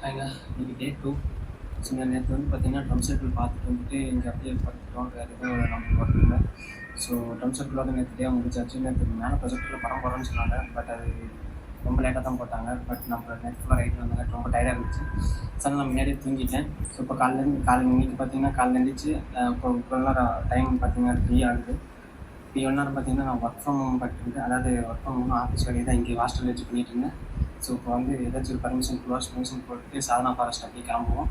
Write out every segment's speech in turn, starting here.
அங்க இன்னைக்கு டே 2. ஸோ நேற்று வந்து பார்த்தீங்கன்னா ட்ரம் சர்க்கிள் பார்த்துட்டு வந்துட்டு இங்கே அப்படியே படுத்துட்டோம். வேறு எதுவும் நமக்கு ஒர்க் இல்லை. ஸோ ட்ரம் சர்க்கிளோட நேற்று டே முடிச்சாச்சு. நேற்று மேலே ப்ரொஜெக்டில் படம் போடுறோன்னு சொன்னாங்க. பட் அது ரொம்ப லேட்டாக தான் போட்டாங்க. பட் நம்ம நேற்று ஃபுல்லாக ரைட்டில் வந்தாங்க. ரொம்ப டயர்டாக இருந்துச்சு. சார் நான் முன்னாடியே தூங்கிட்டேன். ஸோ இப்போ காலையில் இன்னைக்கு பார்த்தீங்கன்னா காலையில் எழுந்திரிச்சு இப்போ நேரம் டைம் பார்த்தீங்கன்னா 3 ஆகுது. இப்போ இவ்வளோ நேரம் பார்த்தீங்கன்னா நான் ஒர்க் ஃப்ரம் ஹோம் பண்ணிட்டு, அதாவது ஒர்க் ஃப்ரம் ஹோம் ஆஃபீஸ் வேலையை தான் இங்கே ஹாஸ்டல் வச்சு பண்ணிட்டு இருந்தேன். ஸோ இப்போ வந்து ஏதாச்சும் ஒரு பர்மிஷன் போட்டு சாதனா ஃபாரஸ்ட் அப்படியே கிளம்புவோம்.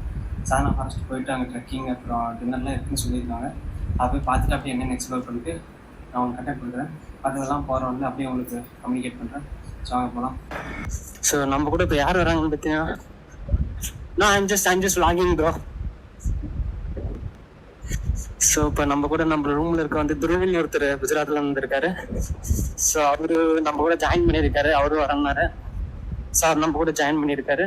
சாதனா ஃபாரஸ்ட் போயிட்டு அங்கே ட்ரெக்கிங் அப்புறம் டின்னர்லாம் இருக்குன்னு சொல்லியிருக்காங்க. அதை போய் பார்த்துட்டு அப்படியே என்னென்னு எக்ஸ்ப்ளோர் பண்ணிட்டு நான் உங்களுக்கு கண்டக்ட் பண்ணுறேன். அதெல்லாம் போகிற வந்து அப்படியே உங்களுக்கு கம்யூனிகேட் பண்ணுறேன். ஸோ அங்கே போகலாம். ஸோ நம்ம கூட இப்போ யார் வராங்கன்னு பார்த்தீங்கன்னா I'm just lagging bro. So இப்போ நம்ம கூட நம்ம ரூமில் இருக்க வந்து துருவின்னு ஒருத்தர் குஜராத்தில் இருந்திருக்காரு. ஸோ அவரு நம்ம கூட ஜாயின் பண்ணியிருக்காரு. அவரும் வரனாரு. ஸோ அவர் நம்ம கூட ஜாயின் பண்ணியிருக்காரு.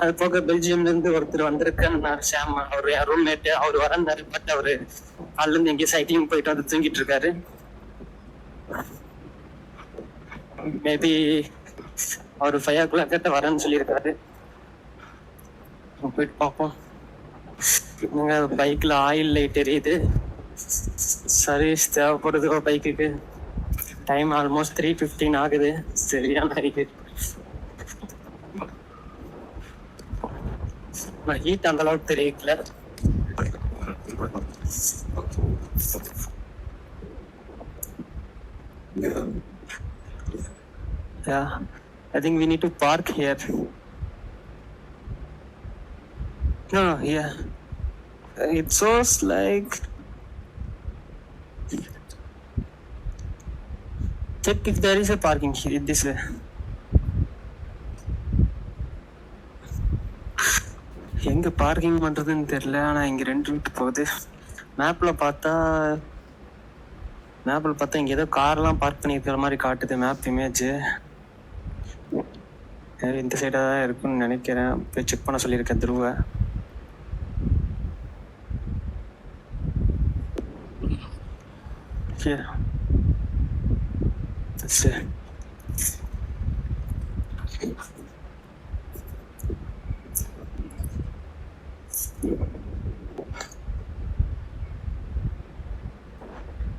அது போக பெல்ஜியம்லேருந்து ஒருத்தர் வந்திருக்காரு ஷாம். அவர் என் ரூம்மேட்டு. அவர் வரந்தாரு. பட் அவரு அதுலேருந்து எங்கேயும் சைக்கிளிங் போயிட்டு வந்து தூங்கிட்டு இருக்காரு. மேபி அவர் 5 o'clock கிட்ட வரேன்னு சொல்லியிருக்காரு. போயிட்டு பார்ப்போம். பைக்ல ஆயில் லைட் எரியுது. சர்வீஸ் தேவைப்படுது பைக்குக்கு. டைம் ஆல்மோஸ்ட் 3:15 ஆகுது. சரியான ஹீட் அந்த அளவுக்கு தெரியல. Yeah, I think we need to park here. No, yeah. It shows like check if there is a parking here this way. எங்க பார்க்கிங் பண்றதுன்னு தெரியல. ஆனா இங்க 2 ரூட் போகுது. மேப்ல பார்த்தா இங்க ஏதோ கார்லாம் பார்க் பண்ணியிருக்கிற மாதிரி காட்டுது மேப் இமேஜ். இந்த சைடா தான் இருக்குன்னு நினைக்கிறேன். போய் செக் பண்ண சொல்லியிருக்கேன் துருவ. சரி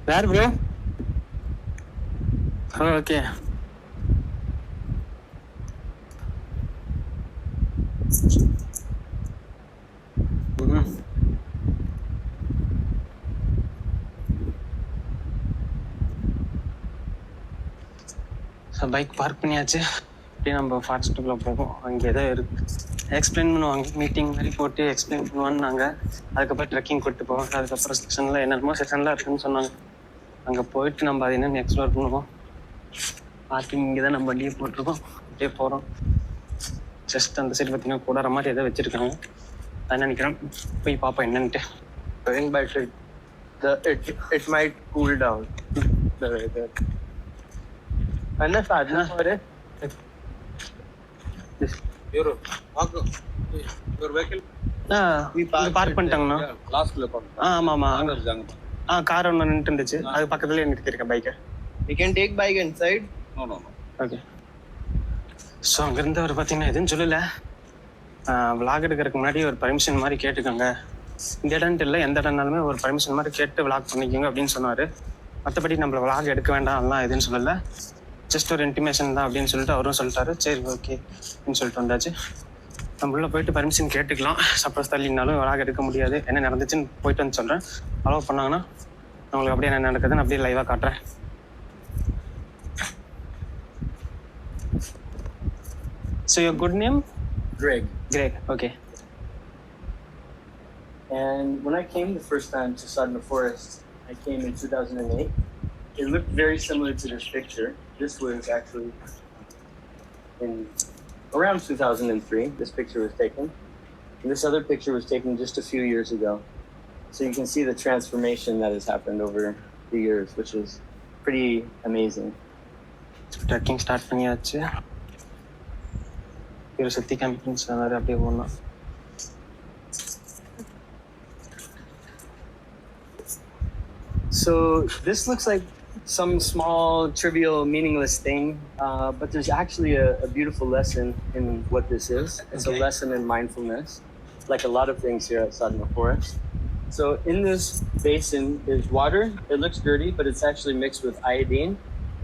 யார் ப்ரோ? ஓகே. பைக் பார்க் பண்ணியாச்சு. அப்படியே நம்ம ஃபாரஸ்ட்டுக்குள்ளே போவோம். அங்கே ஏதோ இருக்கு எக்ஸ்பிளைன் பண்ணுவாங்க. மீட்டிங் மாதிரி போட்டு எக்ஸ்பிளைன் பண்ணுவான்னு நாங்கள். அதுக்கப்புறம் ட்ரெக்கிங் கூப்பிட்டு போவோம். அதுக்கப்புறம் செக்ஷனில் என்னென்னமோ செக்ஷன்லாம் இருக்குன்னு சொன்னாங்க. அங்கே போயிட்டு நம்ம அது என்னென்னு எக்ஸ்ப்ளோர் பண்ணுவோம். பார்க்கிங் இங்கே தான் நம்ம வண்டியை போட்டிருக்கோம். அப்படியே போகிறோம். ஜஸ்ட் அந்த சைடு பார்த்தீங்கன்னா கூடார மாதிரி எதோ வச்சுருக்காங்க. அதான் நினைக்கிறேன். போய் பார்ப்போம் என்னன்ட்டு. It might cool down the weather. And Sadhana Forest. Your vehicle. Park பண்ணிட்டாங்கண்ணா. லாஸ்ட்ல பார்க். ஆமாம். கார் ஒன்று நின்றுட்டு இருந்துச்சு. அது பக்கத்துலேயே நிறுத்திருக்கேன் பைக்கை. We can take bike inside. No. Okay. So அங்கேருந்து அவர் பார்த்தீங்கன்னா எதுவும் சொல்லலை. விளாக் எடுக்கிறதுக்கு முன்னாடி ஒரு பர்மிஷன் மாதிரி கேட்டுக்கோங்க. இந்த இடம்ட்டு இல்லை, எந்த இடம்னாலுமே ஒரு பர்மிஷன் மாதிரி கேட்டு விளாக் பண்ணிக்கோங்க அப்படின்னு சொன்னார். மற்றபடி நம்மளை விளாக் எடுக்க வேண்டாம் அதெல்லாம் எதுன்னு சொல்லலை. ஜஸ்ட் ஒரு இன்டிமேஷன் தான் அப்படின்னு சொல்லிட்டு அவரும் சொல்லிட்டாரு. சரி ஓகே அப்படின்னு சொல்லிட்டு வந்தாச்சு. நம்ம உள்ள போயிட்டு பர்மிஷன் கேட்டுக்கலாம். சப்போஸ் தள்ளினாலும் விளாக் எடுக்க முடியாது. என்ன நடந்துச்சுன்னு போயிட்டு வந்து சொல்கிறேன். அலோவ் பண்ணாங்கன்னா உங்களுக்கு அப்படியே என்ன நடக்குதுன்னு அப்படியே லைவாக காட்டுறேன். So your good name? Greg. Okay. And when I came the first time to Sadhana Forest, I came in 2008. It looked very similar to this picture. This was actually in around 2003. This picture was taken. And this other picture was taken just a few years ago. So you can see the transformation that has happened over the years, which is pretty amazing. Trekking start பண்ணியாச்சு. ஒரு சுத்தி கேம்பிங்ஸ் மாதிரி அப்படியே போகலாம். So this looks like some small, trivial, meaningless thing, but there's actually a beautiful lesson in what this is. It's a lesson in mindfulness, like a lot of things here at Sadhana Forest. So in this basin is water. It looks dirty, but it's actually mixed with iodine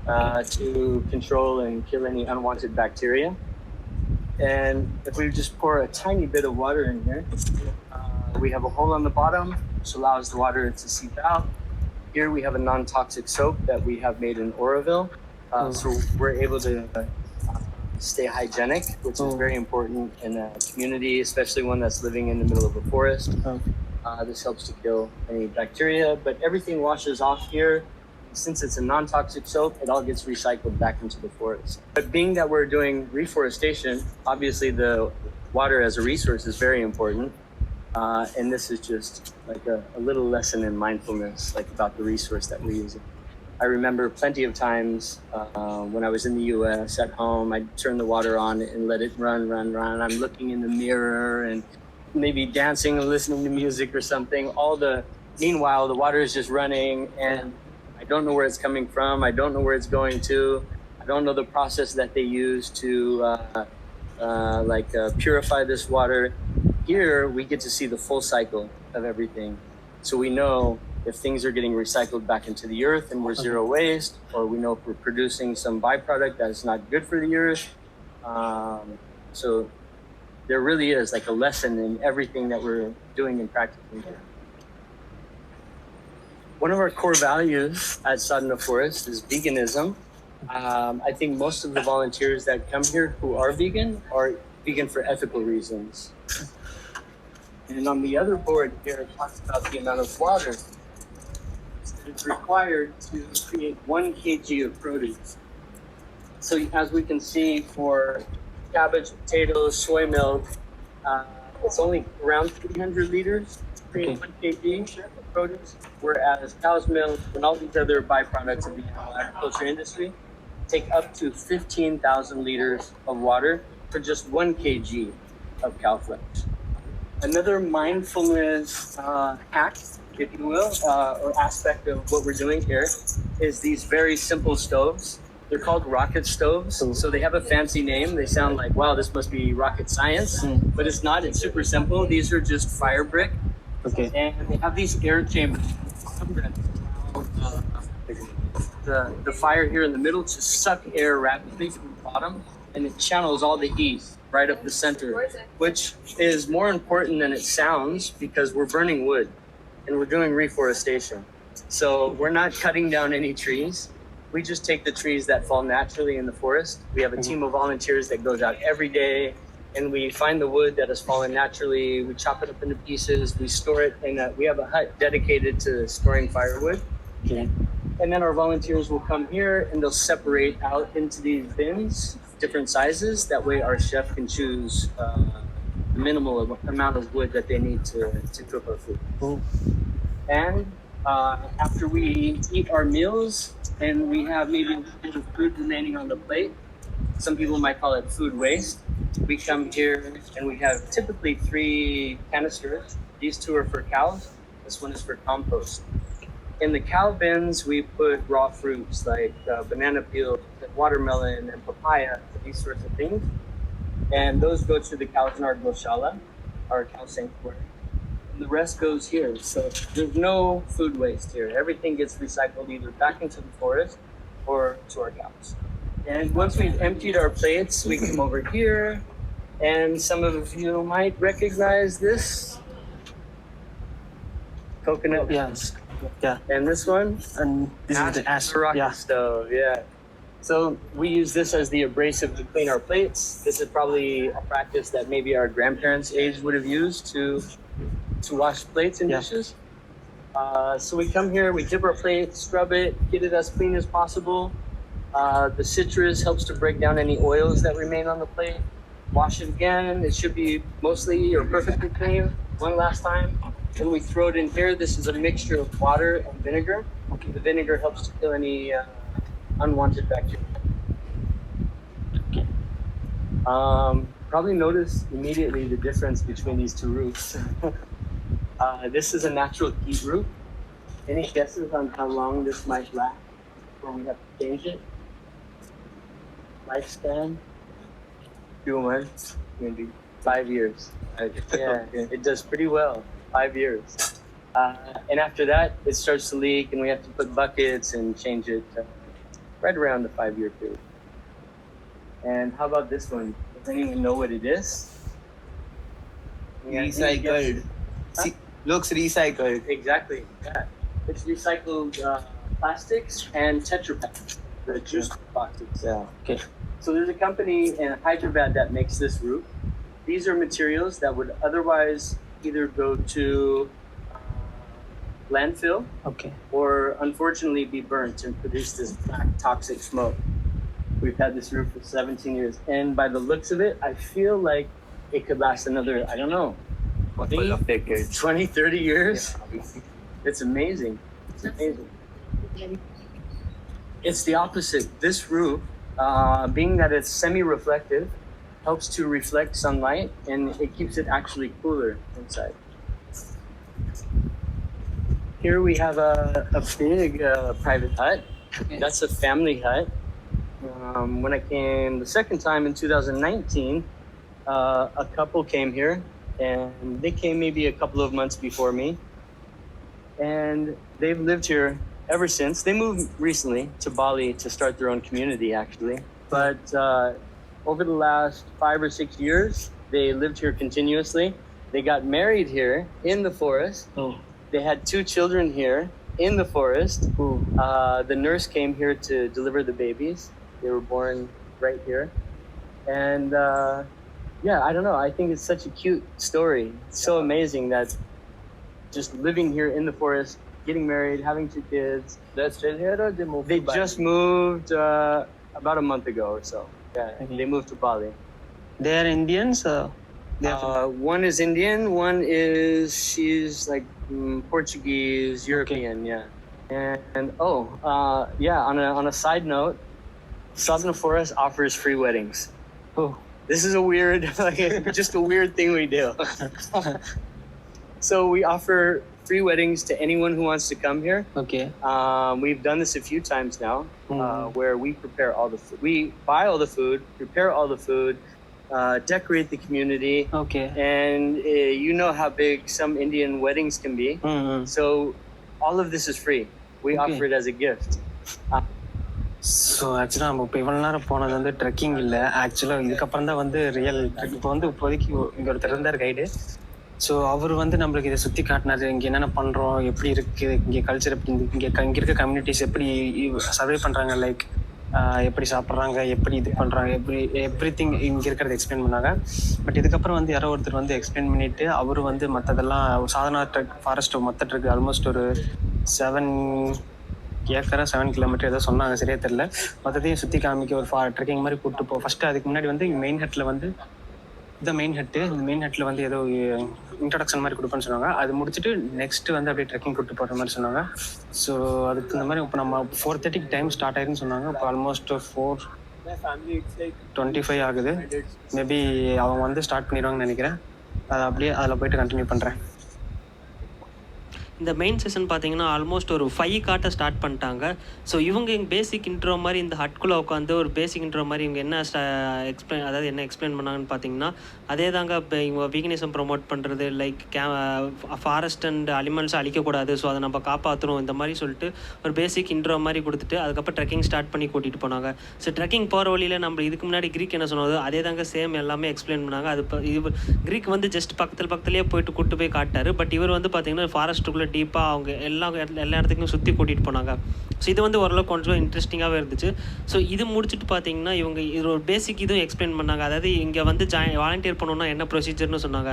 to control and kill any unwanted bacteria. And if we just pour a tiny bit of water in here, we have a hole on the bottom, which allows the water to seep out. Here we have a non-toxic soap that we have made in Auroville. So we're able to stay hygienic, which is very important in a community, especially one that's living in the middle of a forest. This helps to kill any bacteria, but everything washes off here. Since it's a non-toxic soap, it all gets recycled back into the forest. But being that we're doing reforestation, obviously the water as a resource is very important. And this is just like a little lesson in mindfulness, like about the resource that we're using. I remember plenty of times when I was in the US at home, I'd turn the water on and let it run. I'm looking in the mirror and maybe dancing and listening to music or something. Meanwhile, the water is just running and I don't know where it's coming from. I don't know where it's going to. I don't know the process that they use to purify this water. Here, we get to see the full cycle of everything. So we know if things are getting recycled back into the earth and we're zero waste, or we know if we're producing some byproduct that's not good for the earth. So there really is like a lesson in everything that we're doing and practicing here. One of our core values at Sadhana Forest is veganism. I think most of the volunteers that come here who are vegan for ethical reasons. And on the other board here, it talks about the amount of water that's required to create 1 kg of produce. So as we can see, for cabbage, potatoes, soy milk, it's only around 300 liters to create 1 kg of produce, whereas cow's milk and all these other byproducts of the animal agriculture industry take up to 15,000 liters of water for just 1 kg of cow flesh. Another mindfulness hack, if you will, or aspect of what we're doing here is these very simple stoves. They're called rocket stoves. So they have a fancy name. They sound like, wow, this must be rocket science, but it's not. It's super simple. These are just fire brick. And they have these air chambers. The fire here in the middle to suck air rapidly from the bottom, and it channels all the heat right up the center, which is more important than it sounds because we're burning wood and we're doing reforestation. So we're not cutting down any trees. We just take the trees that fall naturally in the forest. We have a team of volunteers that goes out every day and we find the wood that has fallen naturally. We chop it up into pieces, we store it, and we have a hut dedicated to storing firewood. And then our volunteers will come here and they'll separate out into these bins, different sizes. That way our chef can choose the minimal amount of wood that they need to cook our food. And after we eat our meals and we have maybe a bit of food remaining on the plate, some people might call it food waste, we come here and we have typically 3 canisters. These 2 are for cows. This one is for compost. In the cow bins, we put raw fruits like banana peels, watermelon, and papaya, these sorts of things. And those go to the cows in our goshala, our cow sanctuary. And the rest goes here. So there's no food waste here. Everything gets recycled either back into the forest or to our cows. And once we've emptied our plates, we come over here. And some of you might recognize this coconut. Yes. Yeah. And this one, And this is the ash. rocket Yeah. stove. Yeah. So we use this as the abrasive to clean our plates. This is probably a practice that maybe our grandparents' age would have used to wash plates and dishes. So we come here, we dip our plate, scrub it, get it as clean as possible. The citrus helps to break down any oils that remain on the plate. Wash it again. It should be mostly or perfectly clean. One last time. Then we throw it in here. This is a mixture of water and vinegar. The vinegar helps to kill any unwanted bacteria. Probably notice immediately the difference between these 2 roofs. This is a natural heat roof. Any guesses on how long this might last? where we have to change it. Lifespan, 2 months, maybe 5 years. Yeah, it does pretty well. 5 years. And after that, it starts to leak, and we have to put buckets and change it right around the 5-year period. And how about this one? Does anyone know what it is? Recycled. Huh? Looks recycled. Exactly. Yeah. It's recycled plastics and Tetra Pak. The juice plastics. Yeah. Okay. So there's a company in Hyderabad that makes this roof. These are materials that would otherwise either go to landfill, okay. or unfortunately be burnt and produce this black toxic smoke. We've had this roof for 17 years, and by the looks of it, I feel like it could last another, I don't know, 20, 30 years. Yeah. It's amazing. It's amazing. It's the opposite. This roof, being that it's semi-reflective, helps to reflect sunlight, and it keeps it actually cooler inside. Here we have a big private hut. That's a family hut. When I came the second time in 2019, a couple came here, and they came maybe a couple of months before me. And they've lived here ever since. They moved recently to Bali to start their own community, actually. But over the last 5 or 6 years, they lived here continuously. They got married here in the forest. Oh. They had 2 children here in the forest. The nurse came here to deliver the babies. They were born right here. And yeah, I don't know. I think it's such a cute story. It's so amazing that just living here in the forest, getting married, having 2 kids. They're still here or they moved? They just moved about a month ago or so. Yeah, Okay. They moved to Bali. They are Indians? One is Indian, one is, she's like Portuguese, European, yeah. And yeah, on a side note, Sadhana Forest offers free weddings. Oh. This is a weird, just a weird thing we do. So we offer free weddings to anyone who wants to come here. Okay. We've done this a few times now, where we prepare all the food. We buy all the food, prepare all the food, decorate the community. Okay. And you know how big some Indian weddings can be. Mm-hmm. So all of this is free. We offer it as a gift. So ஆக்சுவலாக நம்ம இப்போ இவ்வளோ நேரம் போனது வந்து trekking இல்லை. ஆக்சுவலாக இதுக்கப்புறம் தான் வந்து ரியல் ட்ரெக். இப்போ வந்து இப்போதைக்கு இங்கே ஒருத்தர் இருந்தார் கைடு. ஸோ அவர் வந்து நம்மளுக்கு இதை சுற்றி காட்டினார். இங்கே என்னென்ன பண்ணுறோம், எப்படி இருக்குது, இங்கே கல்ச்சர் எப்படி, இங்கே இருக்க கம்யூனிட்டிஸ் எப்படி சர்வே பண்ணுறாங்க, லைக் எப்படி சாப்பிட்றாங்க, எப்படி இது பண்ணுறாங்க, எவ்ரி திங் இங்கே இருக்கிறத எக்ஸ்பிளைன் பண்ணாங்க. பட் இதுக்கப்புறம் வந்து யாரோ ஒருத்தர் வந்து எக்ஸ்பிளைன் பண்ணிவிட்டு அவர் வந்து மற்றதெல்லாம் சாதனா ட்ரெக் ஃபாரஸ்ட் மொத்த ட்ரெக் ஆல்மோஸ்ட் ஒரு 7 ஏக்கரா 7 கிலோமீட்டர் ஏதோ சொன்னாங்க, சரியாக தெரியல. மொத்தத்தையும் சுற்றி காமிக்க ஒரு ட்ரெக்கிங் மாதிரி கூப்பிட்டு போ. ஃபஸ்ட்டு அதுக்கு முன்னாடி வந்து மெயின் ஹட்டில் வந்து இந்த மெயின் ஹட்டில் வந்து ஏதோ இன்ட்ரடக்ஷன் மாதிரி கொடுப்பேன்னு சொன்னாங்க. அது முடிச்சுட்டு நெக்ஸ்ட்டு வந்து அப்படியே ட்ரெக்கிங் கூப்பிட்டு போகிற மாதிரி சொன்னாங்க. ஸோ அதுக்கு இந்த மாதிரி இப்போ நம்ம 4:30 டைம் ஸ்டார்ட் ஆயிருக்குன்னு சொன்னாங்க. இப்போ ஆல்மோஸ்ட் 4:25 ஆகுது. மேபி அவங்க வந்து ஸ்டார்ட் பண்ணிடுவாங்கன்னு நினைக்கிறேன். அதை அப்படியே அதில் போயிட்டு கண்டினியூ பண்ணுறேன். இந்த மெயின் செஷன் பார்த்தீங்கன்னா ஆல்மோஸ்ட் ஒரு 5 காட்ட ஸ்டார்ட் பண்ணிட்டாங்க. ஸோ இவங்க பேசிக் இன்ட்ரோ மாதிரி இந்த ஹட்குள்ளே உட்காந்து ஒரு பேசிக் இன்ட்ரோ மாதிரி இவங்க என்ன என்ன எக்ஸ்பிளைன் பண்ணாங்கன்னு பார்த்தீங்கன்னா, அதே தாங்க இப்போ இவங்க வீக்னஸை ப்ரொமோட் பண்ணுறது, லைக் ஃபாரஸ்ட் அண்ட் அனிமல்ஸை அழிக்கக்கூடாது, ஸோ அதை நம்ம காப்பாற்றணும், இந்த மாதிரி சொல்லிட்டு ஒரு பேசிக் இன்ட்ரோ மாதிரி கொடுத்துட்டு அதுக்கப்புறம் ட்ரெக்கிங் ஸ்டார்ட் பண்ணி கூட்டிகிட்டு போனாங்க. ஸோ ட்ரெக்கிங் போகிற வழியில் நம்ம இதுக்கு முன்னாடி க்ரீக் என்ன சொன்னதோ அதே தாங்க சேம் எல்லாமே எக்ஸ்பிளைன் பண்ணாங்க. அது இப்போ இது க்ரீக் வந்து ஜஸ்ட் பக்கத்துலேயே போயிட்டு கூப்பிட்டு போய் காட்டார். பட் இவர் வந்து பார்த்தீங்கன்னா ஃபாரஸ்ட்டுக்குள்ளே டீப்பாக அவங்க எல்லா இடத்துக்கும் சுற்றி கூட்டிகிட்டு போனாங்க. ஸோ இது வந்து ஓரளவுக்கு கொஞ்சம் இன்ட்ரெஸ்டிங்காகவே இருந்துச்சு. ஸோ இது முடிச்சுட்டு பார்த்தீங்கன்னா இவங்க இது ஒரு பேசிக் இதுவும் எக்ஸ்பிளைன் பண்ணாங்க. அதாவது இங்கே வந்து வாலண்டியர் பண்ணணும்னா என்ன ப்ரொசீஜர்னு சொன்னாங்க.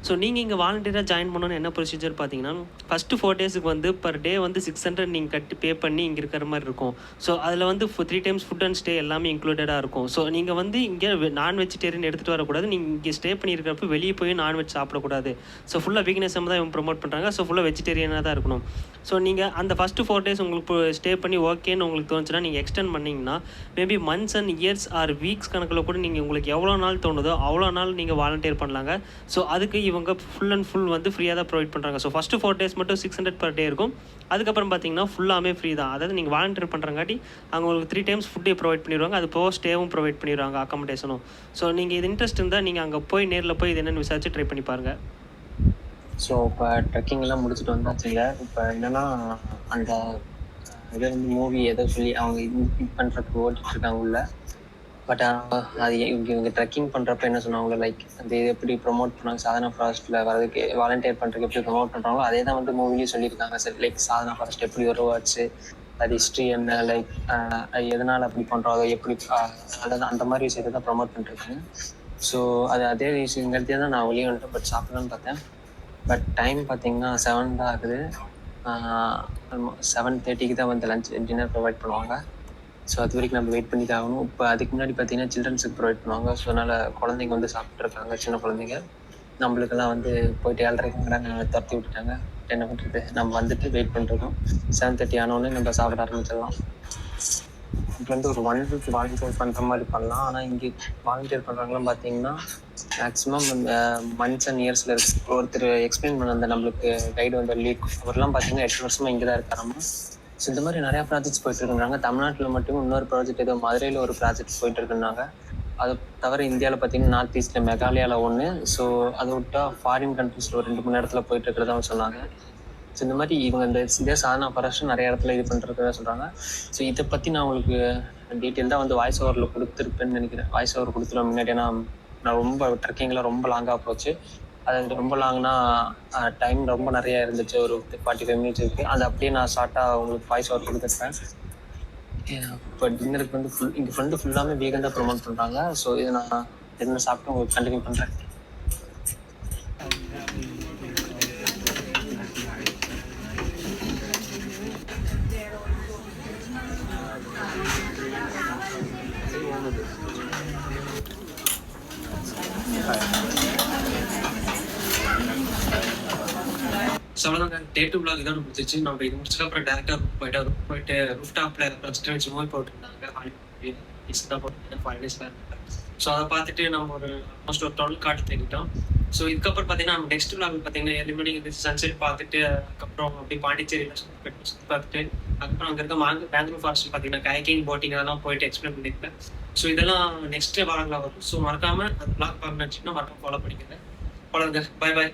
ஸோ நீங்கள் இங்கே வாலண்டியராக ஜாயின் பண்ணணும்னு என்ன ப்ரொசீஜர் பார்த்தீங்கன்னா, ஃபஸ்ட்டு 4 டேஸுக்கு வந்து பர் டே வந்து 600 நீங்கள் பே பண்ணி இங்கே இருக்கிற மாதிரி இருக்கும். ஸோ அதில் வந்து 3 டைம்ஸ் ஃபுட் அண்ட் ஸ்டே எல்லாமே இன்க்ளூடடாக இருக்கும். ஸோ நீங்கள் வந்து இங்கே நான் வெஜிடேரியன் எடுத்துகிட்டு வரக்கூடாது, நீங்கள் இங்கே ஸ்டே பண்ணியிருக்கிறப்ப வெளியே போய் நான்வெஜ் சாப்பிடக்கூடாது. ஸோ ஃபுல்லாக வீக்னஸ் தான் இவங்க ப்ரொமோட் பண்ணுறாங்க. ஸோ ஃபுல்லாக வெஜிடேரியன் வெஜிடேரியனாக தான் இருக்கணும். ஸோ நீங்கள் அந்த ஃபஸ்ட்டு 4 days உங்களுக்கு ஸ்டே பண்ணி ஓகேன்னு உங்களுக்கு தோணுச்சுன்னா நீங்கள் எக்ஸ்டெண்ட் பண்ணிங்கன்னா maybe months and years or weeks கணக்கில் கூட நீங்கள் உங்களுக்கு எவ்வளோ நாள் தோணுதோ அவ்வளோ நாள் நீங்கள் வாலண்டியர் பண்ணலாங்க. ஸோ அதுக்கு இவங்க ஃபுல் அண்ட் ஃபுல் வந்து ஃப்ரீயாக தான் ப்ரொவைட் பண்ணுறாங்க. ஸோ ஃபஸ்ட்டு 4 days மட்டும் 600 per day இருக்கும். அதுக்கப்புறம் பார்த்தீங்கன்னா ஃபுல்லாமே ஃப்ரீ தான். அதாவது நீங்கள் வாலண்டியர் பண்ணுறங்காட்டி அவங்க உங்களுக்கு 3 times ஃபுட்டே ப்ரொவைட் பண்ணிடுவாங்க. அது போக ஸ்டேவும் ப்ரொவைட் பண்ணிடுவாங்க, அக்காமடேஷனும். ஸோ நீங்கள் இது இன்ட்ரெஸ்ட் இருந்தால் நீங்கள் அங்கே போய் நேரில் போய் இது என்னென்னு விசாரிச்சு ட்ரை பண்ணி பாருங்கள். ஸோ இப்போ ட்ரெக்கிங்லாம் முடிச்சுட்டு வந்தாச்சுங்க. இப்போ என்னென்னா அந்த இது வந்து மூவி எதை சொல்லி அவங்க இது பண்ணுறதுக்கு ஓட்டிகிட்ருக்காங்க உள்ள. பட் அது இவங்க ட்ரெக்கிங் பண்ணுறப்ப என்ன சொன்னாங்களோ லைக் அது எப்படி ப்ரொமோட் பண்ணாங்க, சாதனா ஃபாரஸ்ட்டில் வரதுக்கு வாலண்டியர் பண்ணுறதுக்கு எப்படி ப்ரொமோட் பண்ணுறாங்களோ அதே தான் வந்து மூவிலையும் சொல்லியிருக்காங்க. சரி லைக் சாதனா ஃபாரஸ்ட் எப்படி உருவாச்சு, அது ஹிஸ்ட்ரி என்ன, லைக் எதனால் அப்படி பண்ணுறோம், அதை எப்படி அதாவது அந்த மாதிரி விஷயத்தை தான் ப்ரொமோட் பண்ணிருக்காங்க. ஸோ அதே விஷயங்கிறதே தான் நான் வெளியே வந்துட்டேன். பட் சாப்பிடலான்னு பார்த்தேன். பட் டைம் பார்த்தீங்கன்னா 7 தான் ஆகுது. 7:30க்கு தான் வந்து லஞ்ச் டின்னர் ப்ரொவைட் பண்ணுவாங்க. ஸோ அது வரைக்கும் நம்ம வெயிட் பண்ணி தான் ஆகணும். இப்போ அதுக்கு முன்னாடி பார்த்தீங்கன்னா சில்ட்ரன்ஸுக்கு ப்ரொவைட் பண்ணுவாங்க. ஸோ அதனால் குழந்தைங்க வந்து சாப்பிட்ருக்காங்க, சின்ன குழந்தைங்க. நம்மளுக்கெல்லாம் வந்து போயிட்டு 7:30 துரத்தி விட்டுட்டாங்க. என்ன பண்ணுறது, நம்ம வந்துட்டு வெயிட் பண்ணிருக்கோம். 7:30 ஆனோடனே நம்ம சாப்பிட ஆரம்பிச்சிடலாம். இப்போ வந்து ஒரு 1 week வாலண்டியர் பண்ணுற மாதிரி பண்ணலாம். ஆனால் இங்கே வாலண்டியர் பண்ணுறாங்களாம் பார்த்தீங்கன்னா மேக்ஸிமம் மந்த்ஸ் அண்ட் இயர்ஸில் இருக்கு. ஒருத்தர் எக்ஸ்பிளைன் பண்ண அந்த நம்மளுக்கு கைடு வந்து லீக் அவர்லாம் பார்த்தீங்கன்னா 8 வருஷமாக இங்கே தான் இருக்காராமா. ஸோ இந்த மாதிரி நிறையா ப்ராஜெக்ட்ஸ் போயிட்டு இருக்குறாங்க. தமிழ்நாட்டில் மட்டும் இன்னொரு ப்ராஜெக்ட் ஏதோ மதுரையில் ஒரு ப்ராஜெக்ட் போயிட்டு இருக்குன்னாங்க. அது தவிர இந்தியாவில் பார்த்தீங்கன்னா நார்த் ஈஸ்ட்டில் மெகாலயாவில் ஒன்று. ஸோ அதை விட்டா ஃபாரின் கண்ட்ரீஸில் ஒரு 2-3 இடத்துல போயிட்டு இருக்கிறதா சொன்னாங்க. ஸோ இந்த மாதிரி இவங்க இந்த இதே சாதனா ஃபாரஸ்ட் நிறைய இடத்துல இது பண்ணுறதுதான் சொல்கிறாங்க. ஸோ இதை பற்றி நான் உங்களுக்கு டீட்டெயில்டாக வந்து வாய்ஸ் ஓவரில் கொடுத்துருப்பேன்னு நினைக்கிறேன். வாய்ஸ் ஓவர் கொடுத்துருவேன் முன்னாடி. நான் ரொம்ப ட்ரெக்கிங்கில் ரொம்ப லாங்காக போச்சு. அது ரொம்ப லாங்னா டைம் ரொம்ப நிறையா இருந்துச்சு. ஒரு 45 minutes இருக்குது. அது அப்படியே நான் ஷார்ட்டாக உங்களுக்கு வாய்ஸ் ஓவர் கொடுத்துருப்பேன். இப்போ டின்னருக்கு வந்து இங்கே ஃப்ரெண்டு ஃபுல்லாமே வீகன் தான் ப்ரொமோட் பண்ணுறாங்க. ஸோ இதை நான் டின்னர் சாப்பிட்டு உங்களுக்கு கண்டினியூ பண்ணுறேன். ஸோ அவ்வளோதான் டே 2 vlog இதோட முடிச்சிச்சு. நம்ம இது முடிச்சுட்டு அப்புறம் டேரெக்டாக போயிட்டு ரூஃப் டாப்பில் ஃபஸ்ட்டு வச்சு மூவி போட்டுருந்தாங்க. தான் போட்டு 5 days ஸோ அதை பார்த்துட்டு நம்ம ஆல்மோஸ்ட் ஒரு 12 காட்டு தேடிட்டோம். ஸோ இதுக்கப்புறம் பார்த்தீங்கன்னா நம்ம நெக்ஸ்ட் vlog பார்த்தீங்கன்னா ஏர்லி மார்னிங் இந்த சன்செட் பார்த்துட்டு அதுக்கப்புறம் அப்படி பாண்டிச்சேரியில் சுற்றி பார்த்துட்டு அதுக்கப்புறம் அங்கே இருக்க பெங்களூர் ஃபாரஸ்ட் பார்த்தீங்கன்னா கயக்கிங், போட்டிங் அதெல்லாம் போயிட்டு எக்ஸ்பிளைன் பண்ணியிருக்கேன். ஸோ இதெல்லாம் நெக்ஸ்ட் vlogல வரும். ஸோ மறக்காமல் அந்த vlog பார்க்கணும்னு வச்சுன்னா மறக்காம ஃபாலோ பண்ணிக்கிறேன். Bye bye.